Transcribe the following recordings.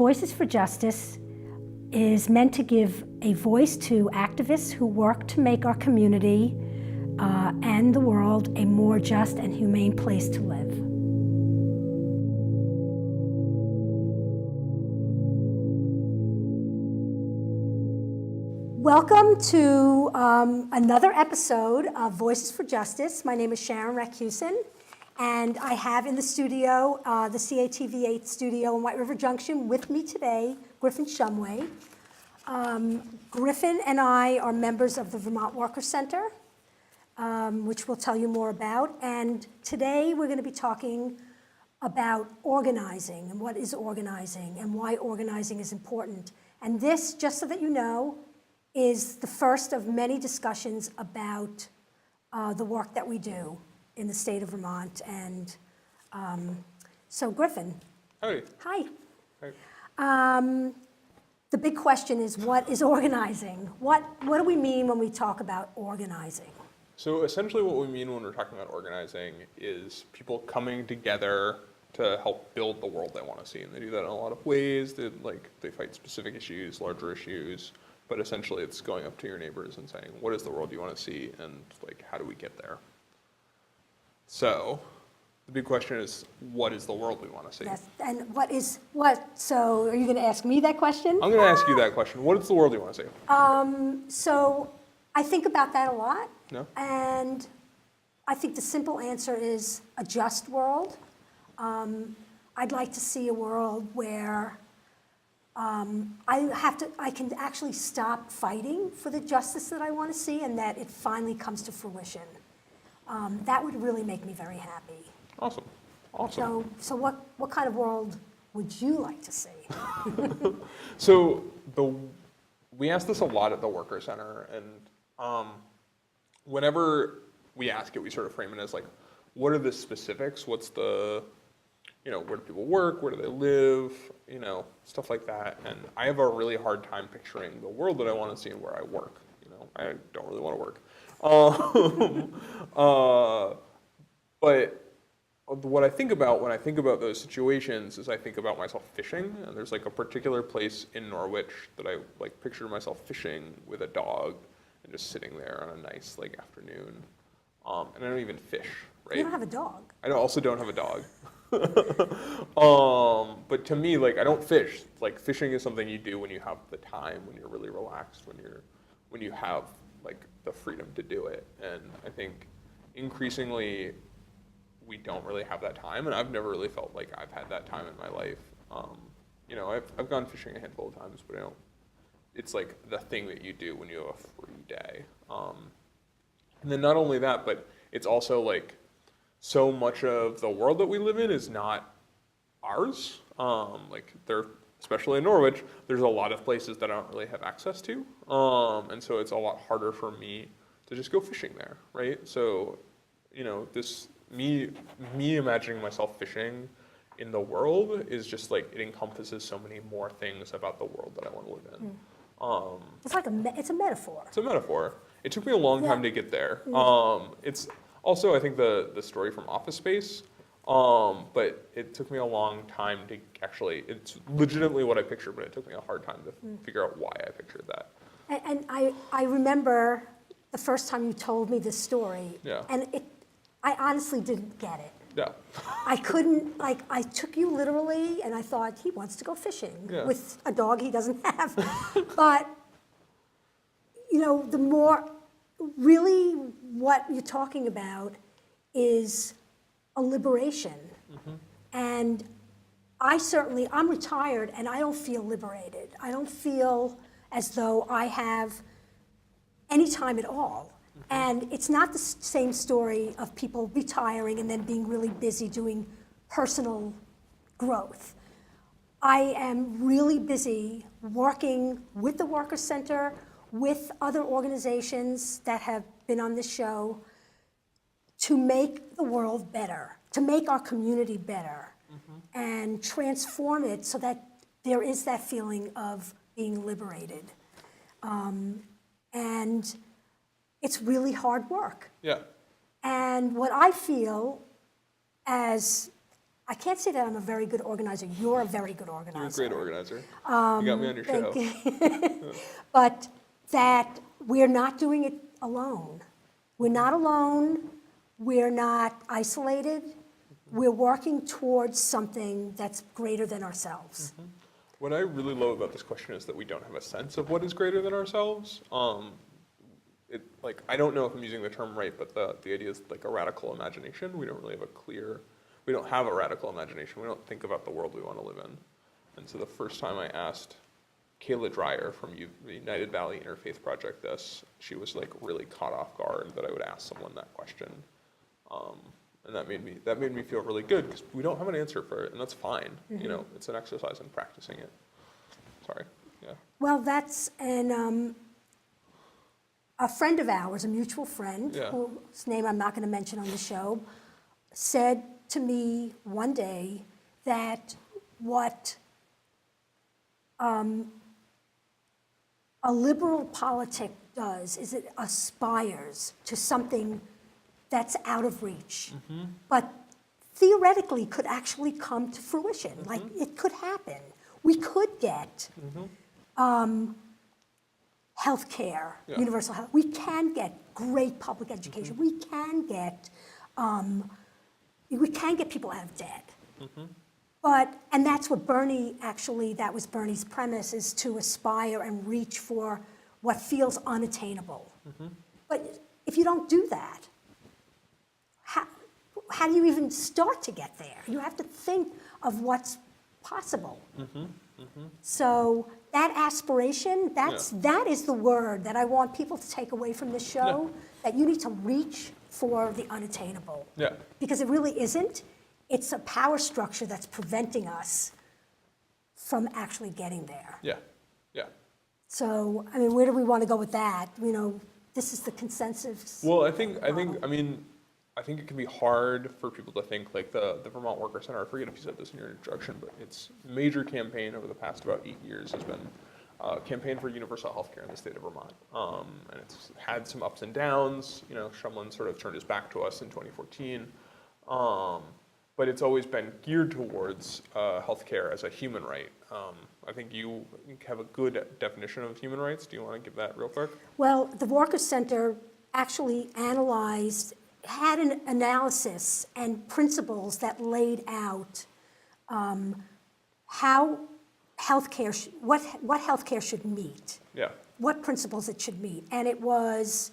Voices for Justice is meant to give a voice to activists who work to make our community and the world a more just and humane place to live. Welcome to another episode of Voices for Justice. My name is Sharon Rakusin, and I have in the studio, the CATV8 studio in White River Junction, with me today, Griffin Shumway. Griffin and I are members of the Vermont Worker Center, which we'll tell you more about. And today we're going to be talking about organizing and what is organizing and why organizing is important. And this, just so that you know, is the first of many discussions about the work that we do in the state of Vermont. And so Griffin. Hi. Hi. Hi. The big question is, what is organizing? What do we mean when we talk about organizing? So essentially what we mean when we're talking about organizing is people coming together to help build the world they want to see. And they do that in a lot of ways. They fight specific issues, larger issues. But essentially, it's going up to your neighbors and saying, what is the world you want to see, and how do we get there? So the big question is, what is the world we want to see? Yes, and what? So are you going to ask me that question? I'm going to ask you that question. What is the world you want to see? So I think about that a lot. No? And I think the simple answer is a just world. I'd like to see a world where I can actually stop fighting for the justice that I want to see, and that it finally comes to fruition. That would really make me very happy. Awesome. So what kind of world would you like to see? So we ask this a lot at the Worker Center, and whenever we ask it, we sort of frame it as what are the specifics? What's the where do people work? Where do they live? Stuff like that. And I have a really hard time picturing the world that I want to see and where I work. I don't really want to work. But what I think about when I think about those situations is I think about myself fishing. And there's a particular place in Norwich that I picture myself fishing with a dog and just sitting there on a nice afternoon. And I don't even fish, right? You don't have a dog. I also don't have a dog. But to me, I don't fish. Fishing is something you do when you have the time, when you're really relaxed, when you have the freedom to do it. And I think increasingly we don't really have that time, and I've never really felt like I've had that time in my life. I've gone fishing a handful of times, but I don't. It's the thing that you do when you have a free day. And then not only that, but it's also so much of the world that we live in is not ours. Especially in Norwich, there's a lot of places that I don't really have access to. And so it's a lot harder for me to just go fishing there, right? So, me imagining myself fishing in the world is just it encompasses so many more things about the world that I want to live in. It's a metaphor. It's a metaphor. It took me a long time to get there. It's also, I think, the story from Office Space, but it took me a long time to actually, it's legitimately what I pictured, but it took me a hard time to figure out why I pictured that. And I remember the first time you told me this story, and I honestly didn't get it. Yeah. I couldn't, I took you literally, and I thought, he wants to go fishing with a dog he doesn't have. But, the more, really what you're talking about is a liberation. Mm-hmm. And I'm retired, and I don't feel liberated. I don't feel as though I have any time at all. Mm-hmm. And it's not the same story of people retiring and then being really busy doing personal growth. I am really busy working with the Worker Center, with other organizations that have been on this show, to make the world better, to make our community better, and transform it so that there is that feeling of being liberated. And it's really hard work. Yeah. And what I feel as I can't say that I'm a very good organizer. You're a very good You're a organizer. great organizer. You got me on your show. But that we're not doing it alone. We're not alone. We're not isolated. We're working towards something that's greater than ourselves. What I really love about this question is that we don't have a sense of what is greater than ourselves. I don't know if I'm using the term right, but the idea is like a radical imagination. We don't really have we don't have a radical imagination. We don't think about the world we want to live in. And so the first time I asked Kayla Dreyer from the United Valley Interfaith Project this, she was like really caught off guard that I would ask someone that question. And that made me feel really good because we don't have an answer for it, and that's fine. You know, it's an exercise in practicing it. Sorry. Yeah. Well, that's a friend of ours, a mutual friend, Yeah. whose name I'm not going to mention on the show, said to me one day that what a liberal politic does is it aspires to something that's out of reach, but theoretically could actually come to fruition. Like, it could happen. We could get health care, universal health. We can get great public education. We can get people out of debt. And that's what that was Bernie's premise, is to aspire and reach for what feels unattainable. But if you don't do that, how do you even start to get there? You have to think of what's possible. So that aspiration, that is the word that I want people to take away from this show, that you need to reach for the unattainable. Yeah. Because it really isn't. It's a power structure that's preventing us from actually getting there. Yeah. Yeah. So, I mean, where do we want to go with that? You know, this is the consensus. Well, I think it can be hard for people to think like the Vermont Worker Center, I forget if you said this in your introduction, but its major campaign over the past about 8 years has been a campaign for universal health care in the state of Vermont. And it's had some ups and downs. You know, Shumlin sort of turned his back to us in 2014. But it's always been geared towards health care as a human right. I think you have a good definition of human rights. Do you want to give that real quick? Well, the Walker Center actually had an analysis and principles that laid out how healthcare, what healthcare should meet. Yeah. What principles it should meet. And it was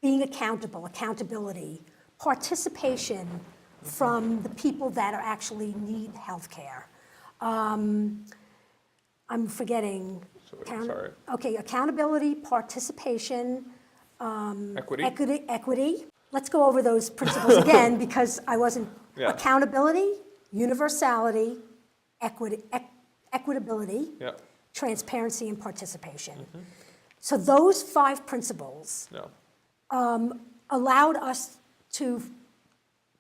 being accountability, participation from the people that are actually need healthcare. I'm forgetting. Sorry. Okay, accountability, participation, equity. Let's go over those principles again because I wasn't. Yeah. Accountability, universality, equitability, transparency, and participation. So those 5 principles allowed us to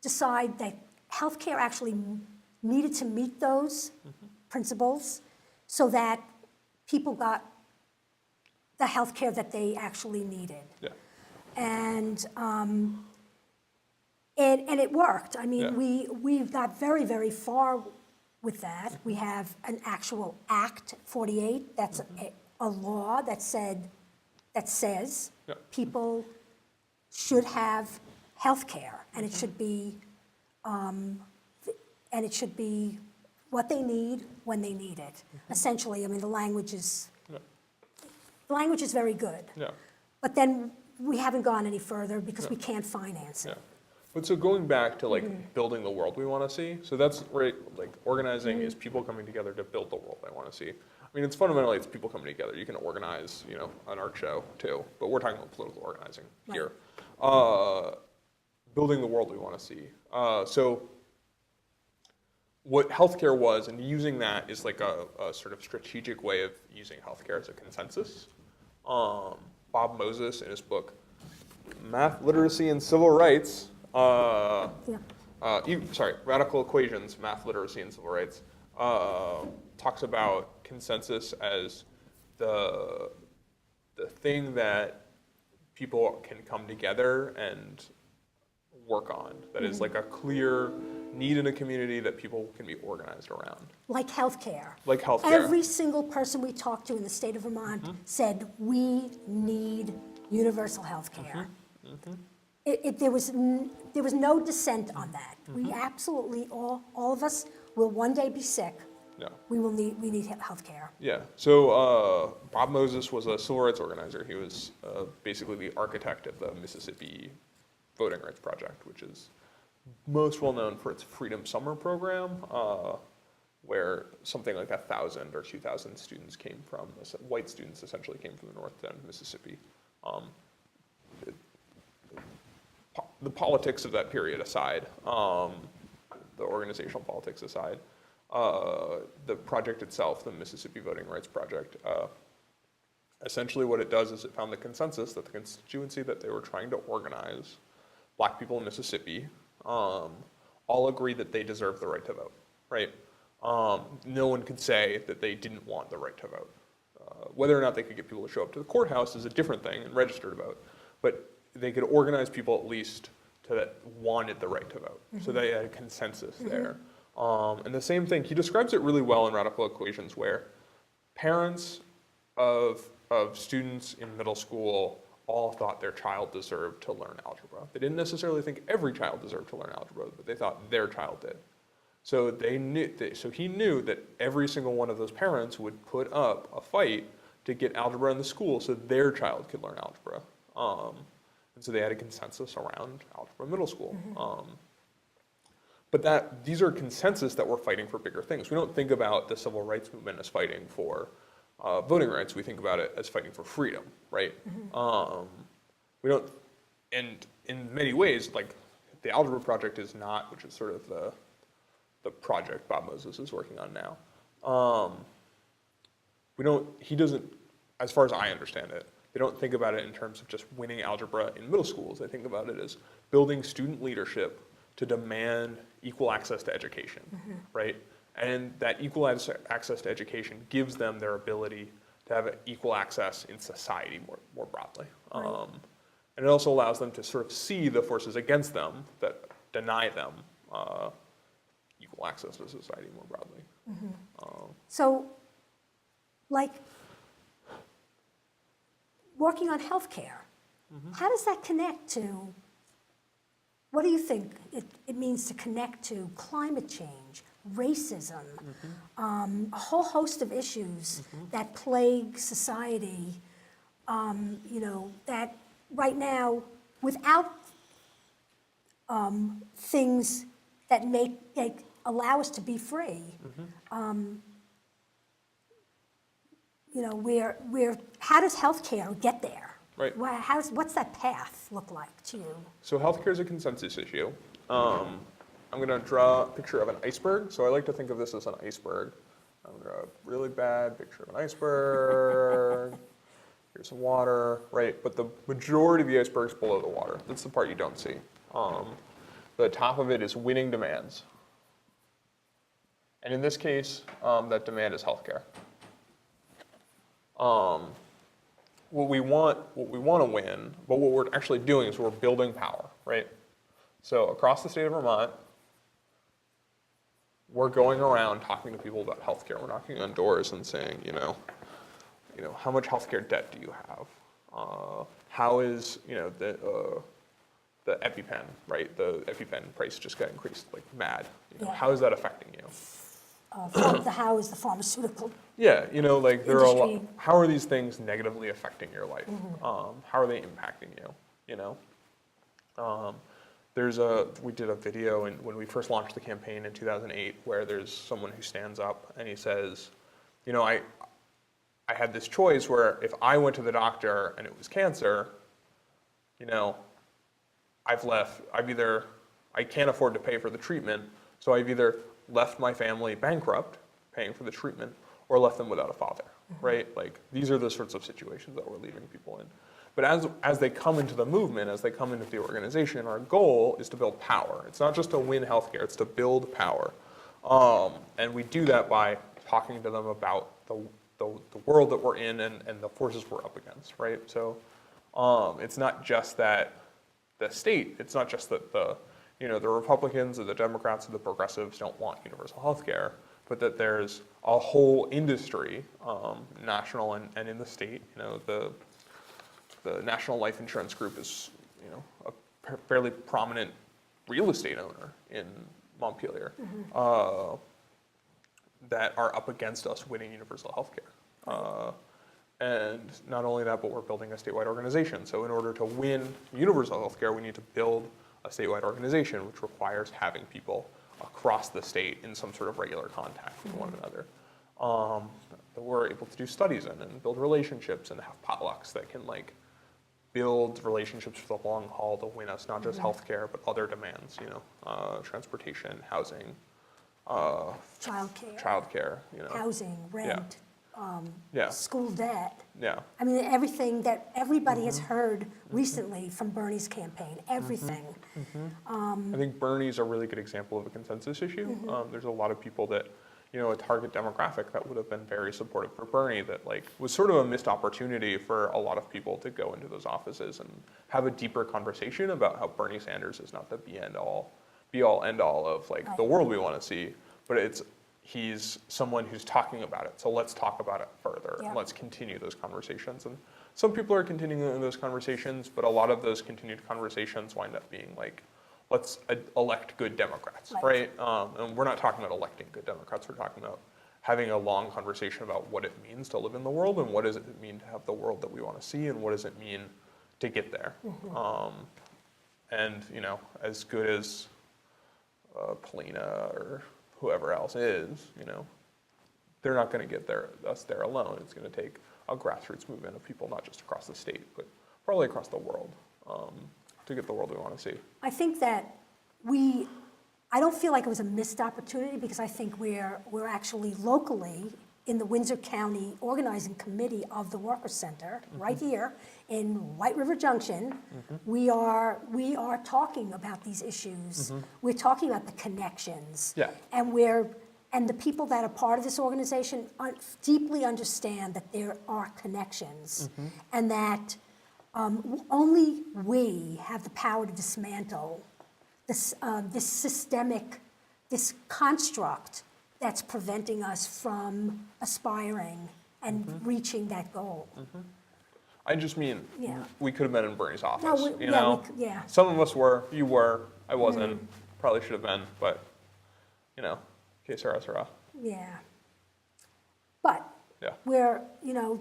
decide that healthcare actually needed to meet those principles so that people got the healthcare that they actually needed. Yeah. And it worked. I mean, we got very, very far with that. We have an actual Act 48, that's a law that says people should have health care, and it should be what they need when they need it. Essentially, I mean, the language is very good. Yeah. But then we haven't gone any further because we can't finance it. Yeah. But so going back to like building the world we want to see, so that's right, like organizing is people coming together to build the world I want to see. I mean, it's fundamentally, it's people coming together. You can organize, you know, an art show too, but we're talking about political organizing here. Building the world we want to see. So what healthcare was, and using that is like a sort of strategic way of using healthcare as a consensus. Bob Moses, in his book, Math, Literacy, and Civil Rights, Radical Equations, Math, Literacy, and Civil Rights, talks about consensus as the thing that people can come together and work on. That is like a clear need in a community that people can be organized around. Like healthcare. Like healthcare. Every single person we talked to in the state of Vermont said, we need universal healthcare. There was no dissent on that. We absolutely, all of us will one day be sick. Yeah. We need healthcare. Yeah. So Bob Moses was a civil rights organizer. He was basically the architect of the Mississippi Voting Rights Project, which is most well known for its Freedom Summer program, where something like 1,000 or 2,000 students came from, white students essentially came from the north end of Mississippi. The politics of that period aside, the organizational politics aside, the project itself, the Mississippi Voting Rights Project, essentially what it does is it found the consensus that the constituency that they were trying to organize, black people in Mississippi, all agree that they deserve the right to vote, right? No one could say that they didn't want the right to vote. Whether or not they could get people to show up to the courthouse is a different thing and register to vote, but they could organize people at least that wanted the right to vote. So they had a consensus there. And the same thing, he describes it really well in Radical Equations, where parents of students in middle school all thought their child deserved to learn algebra. They didn't necessarily think every child deserved to learn algebra, but they thought their child did. So he knew that every single one of those parents would put up a fight to get algebra in the school so their child could learn algebra. And so they had a consensus around algebra middle school. But these are consensus that we're fighting for bigger things. We don't think about the civil rights movement as fighting for voting rights. We think about it as fighting for freedom, right? We don't, and in many ways, like the Algebra Project is not, which is sort of the project Bob Moses is working on now. He doesn't, as far as I understand it, they don't think about it in terms of just winning algebra in middle schools. They think about it as building student leadership to demand equal access to education, right? And that equal access to education gives them their ability to have equal access in society more broadly. Right. And it also allows them to sort of see the forces against them that deny them equal access to society more broadly. So, like, working on healthcare, how does that connect to, what do you think it means to connect to climate change, racism, a whole host of issues that plague society, that right now, without things that allow us to be free, how does healthcare get there? Right. What's that path look like to you? So healthcare is a consensus issue. I'm going to draw a picture of an iceberg. So I like to think of this as an iceberg. I'm going to draw a really bad picture of an iceberg. Here's some water, right? But the majority of the iceberg is below the water. That's the part you don't see. The top of it is winning demands. And in this case, that demand is healthcare. What we want to win, but what we're actually doing is we're building power, right? So across the state of Vermont, we're going around talking to people about healthcare. We're knocking on doors and saying, how much healthcare debt do you have? How is, the EpiPen, right? The EpiPen price just got increased like mad. How is that affecting you? How is the pharmaceutical? Yeah, there are a lot. Industry. How are these things negatively affecting your life? How are they impacting you? We did a video when we first launched the campaign in 2008 where there's someone who stands up and he says, I had this choice where if I went to the doctor and it was cancer, I can't afford to pay for the treatment, so I've either left my family bankrupt paying for the treatment or left them without a father, right? Like these are the sorts of situations that we're leaving people in. But as they come into the movement, as they come into the organization, our goal is to build power. It's not just to win healthcare, it's to build power. And we do that by talking to them about the world that we're in and the forces we're up against, right? So it's not just that the state, it's not just that the the Republicans or the Democrats or the progressives don't want universal health care, but that there's a whole industry, national and in the state. The National Life Insurance Group is, a fairly prominent real estate owner in Montpelier, that are up against us winning universal health care. And not only that, but we're building a statewide organization. So in order to win universal health care, we need to build a statewide organization, which requires having people across the state in some sort of regular contact with one another. That we're able to do studies in and build relationships and have potlucks that can build relationships for the long haul to win us not just healthcare, but other demands, transportation, housing, childcare, housing, rent, Yeah. school debt. Yeah. I mean, everything that everybody has heard recently from Bernie's campaign, everything. I think Bernie's a really good example of a consensus issue. There's a lot of people that, a target demographic that would have been very supportive for Bernie that was sort of a missed opportunity for a lot of people to go into those offices and have a deeper conversation about how Bernie Sanders is not the be all end all of the world we want to see, but he's someone who's talking about it. So let's talk about it further. Yeah. And let's continue those conversations. And some people are continuing those conversations, but a lot of those continued conversations wind up being let's elect good Democrats, right? And we're not talking about electing good Democrats. We're talking about having a long conversation about what it means to live in the world and what does it mean to have the world that we want to see and what does it mean to get there. And as good as Polina or whoever else is, they're not going to get us there alone. It's going to take a grassroots movement of people, not just across the state, but probably across the world, to get the world we want to see. I think that I don't feel like it was a missed opportunity because I think we're actually locally in the Windsor County Organizing Committee of the Workers' Center, right here in White River Junction. We are talking about these issues. We're talking about the connections. Yeah. And the people that are part of this organization deeply understand that there are connections and that only we have the power to dismantle this this construct that's preventing us from aspiring and reaching that goal. I just mean, Yeah. we could have been in Bernie's office, No, yeah. Some of us were, you were, I wasn't, probably should have been, but, que sera, sera. Yeah. But Yeah.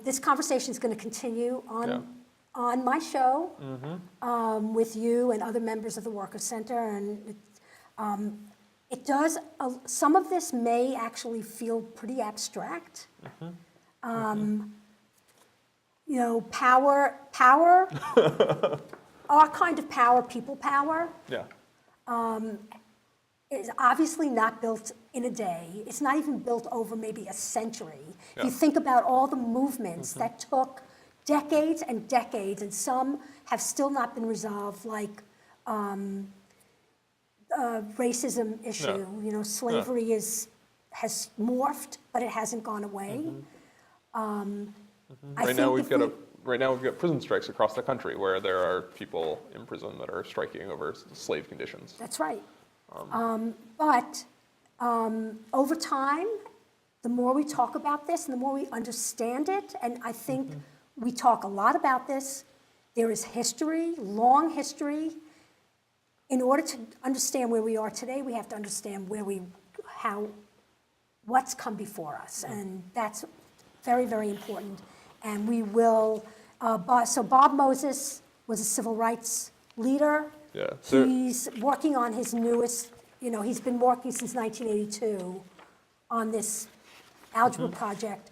this conversation is going to continue on my show with you and other members of the Workers' Center. And it does, some of this may actually feel pretty abstract. Power, our kind of power, people power, Yeah. is obviously not built in a day. It's not even built over maybe a century. If you think about all the movements that took decades and decades, and some have still not been resolved, like racism issue. Slavery has morphed, but it hasn't gone away. Right now we've got prison strikes across the country where there are people in prison that are striking over slave conditions. That's right. But over time, the more we talk about this and the more we understand it, and I think we talk a lot about this, there is history, long history. In order to understand where we are today, we have to understand what's come before us, and that's very, very important. And we will, so Bob Moses was a civil rights leader. Yeah. He's working on his newest, he's been working since 1982 on this algebra project.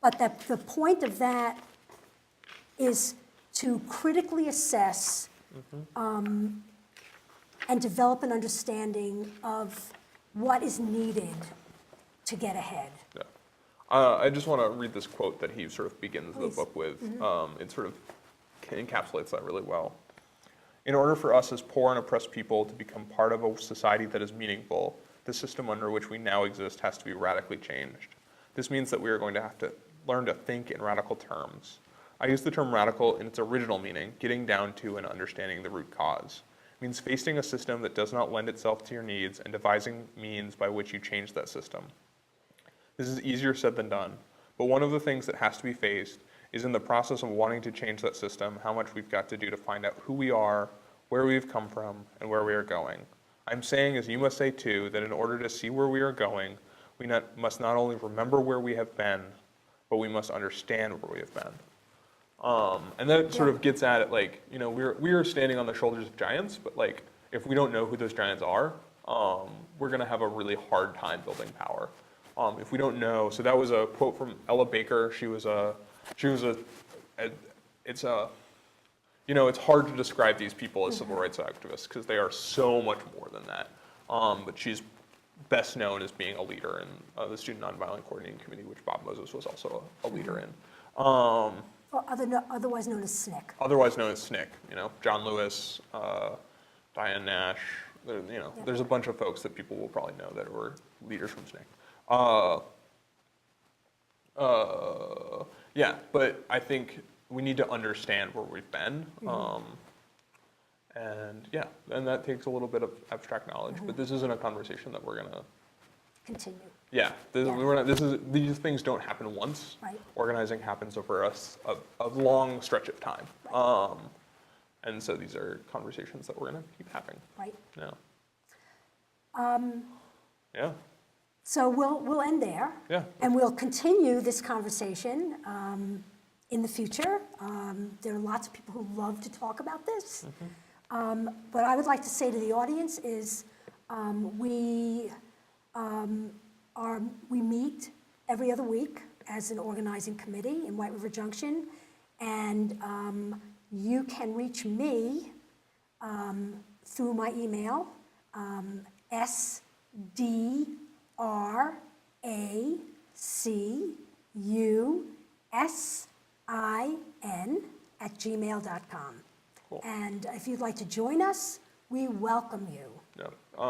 But the point of that is to critically assess and develop an understanding of what is needed to get ahead. Yeah. I just want to read this quote that he sort of begins the book with. It sort of encapsulates that really well. In order for us as poor and oppressed people to become part of a society that is meaningful, the system under which we now exist has to be radically changed. This means that we are going to have to learn to think in radical terms. I use the term radical in its original meaning, getting down to and understanding the root cause. means facing a system that does not lend itself to your needs and devising means by which you change that system. This is easier said than done, but one of the things that has to be faced is in the process of wanting to change that system, how much we've got to do to find out who we are, where we've come from, and where we are going. I'm saying, as you must say too, that in order to see where we are going, we must not only remember where we have been, but we must understand where we have been. And that sort of gets at it, like, you know, we are standing on the shoulders of giants, but like, if we don't know who those giants are, we're gonna have a really hard time building power. If we don't know, so that was a quote from Ella Baker. You know, it's hard to describe these people as civil rights activists because they are so much more than that. But she's best known as being a leader in the Student Nonviolent Coordinating Committee, which Bob Moses was also a leader in. Or otherwise known as SNCC. Otherwise known as SNCC, you know, John Lewis, Diane Nash, you know, there's a bunch of folks that people will probably know that were leaders from SNCC. Yeah, but I think we need to understand where we've been. And yeah, and that takes a little bit of abstract knowledge, but this isn't a conversation that we're gonna Continue. Yeah, these things don't happen once. Right. Organizing happens over a long stretch of time. Right. And so these are conversations that we're gonna keep having. Right. Yeah. Yeah. So we'll end there. Yeah. And we'll continue this conversation in the future. There are lots of people who love to talk about this. But I would like to say to the audience is we meet every other week as an organizing committee in White River Junction, and you can reach me through my email, sdracusin@gmail.com. Cool. And if you'd like to join us, we welcome you. Yeah.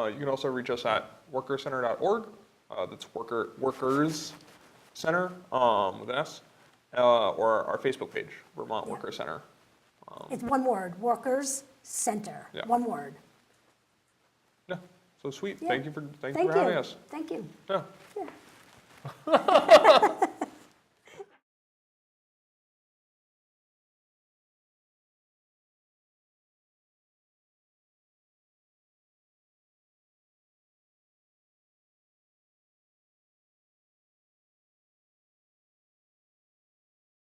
You can also reach us at workerscenter.org. That's Workers Center with an S, or our Facebook page, Vermont Yeah. Workers Center. It's one word, Workers Center, Yeah. one word. Yeah. So sweet. Yeah. Thank you for having us. Thank you. Yeah. Yeah.